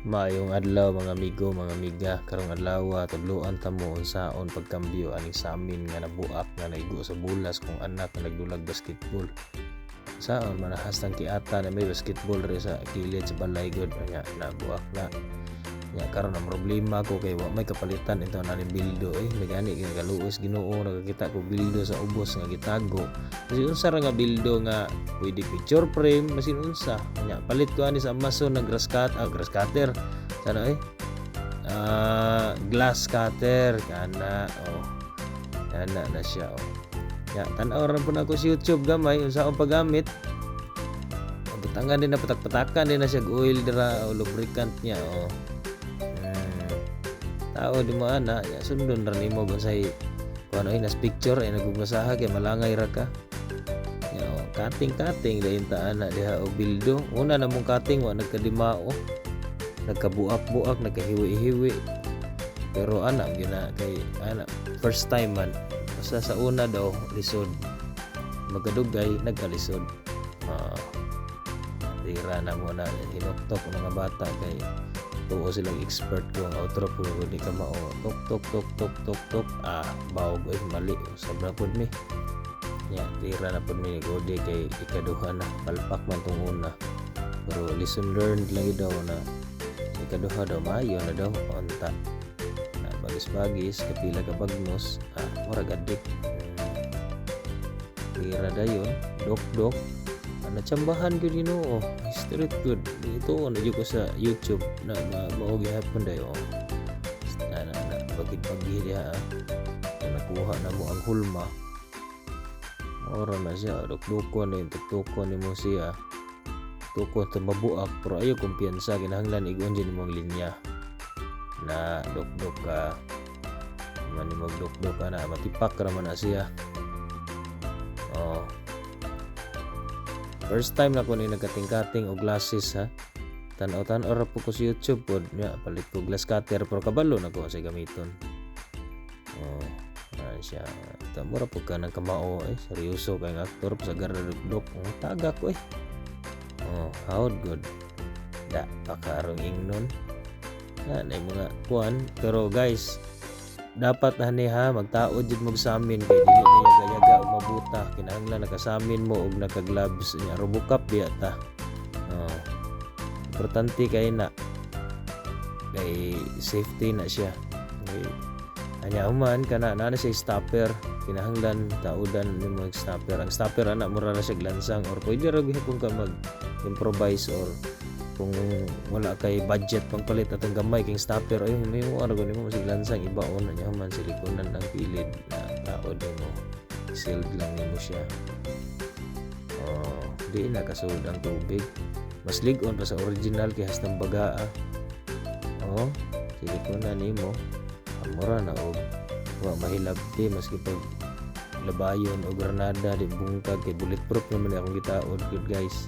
Maayong adlaw mga amigo, mga amiga. Karong adlaw tudloan ta mo unsaon pagkambyo ani sa amin nga nabuak nga naigo sa bulas kung anak nga nagdulag basketball. Saon manahastang kiata na may basketball ri sa kilid sa balay gud nya nabuak na. Nya karon ang problema ko kay wa may kapalitan ito na ni bildo nagani kay kaluos Ginoo nakakita ko bildo sa ubos nga gitago. Kasi unsa ra nga bildo nga pwede picture frame masin unsa nya palit ko ani sa Amazon grass cutter sana glass cutter kana kana na siya nya tan-aw ra pud ako sa YouTube gamay unsaon paggamit. Butangan din na patak-patakan din na siya oil dira o lubricant niya tao di mo ana ya sundon ra nimo bonsai kuno nas picture ay nagugasaha kay malangay ra ka ya cutting dayon ta ana diha og bildo una namong cutting wa nagkadimao nagkabuak-buak nagkahiwi-hiwi pero ana gina kay ana first time man basta sa una daw lisod magadugay nagkalisod tira na mo na hinuktok mga bata kay tuo silang expert ko ang outro po di ka mao tok bawog mali sobra pud mi nya tira na pud mi gode kay ikaduha na palpak man tong una pero lesson learned lang daw na ikaduha daw maayo na daw onta na bagis kapila ka bagnos murag adik tira dayon dok natsambahan ko Ginoo street good ito na ko sa YouTube na maogi hapon dayo na bagid diha nakuha na mo ang hulma ora na siya dukdukon ni tuktukon ni mo siya tukon ta mabuak pero ayo kumpiyansa kinahanglan igon din mo ang linya na dukduk ka man mo dukduk ka na matipak ra man na siya first time na ko ni nagkating-kating og glasses tan-aw ra po ko sa YouTube pod nya palit ko glass cutter pero kabalo na ko sa gamiton siya tamura po ka ng kamao seryoso kay aktor sa garadok taga ko how good da pakarong ingnon na mga kuan pero guys dapat ani magtaod jud mo sa amin kay dili na yaga-yaga og mabuta kinahanglan nakasamin mo og naka-gloves nya robocop diya ta importante kay na kay safety na siya kay anya human kana na siya stopper kinahanglan taodan nimo ang stopper ana mura ra siya glansang or pwede ra kung ka mag improvise or kung wala kay budget pangpalit atong gamay king stopper ay may mo ara nimo sig lansang ibaon na niya man silikonan ang pilid na taod mo sealed lang nimo siya di na kasud ang tubig mas lig-on pa sa original kay hastang bagaa silikonan nimo mura na og wa mahilabti maski pag labayon o granada di bungkag kay bulletproof naman akong gitaod good guys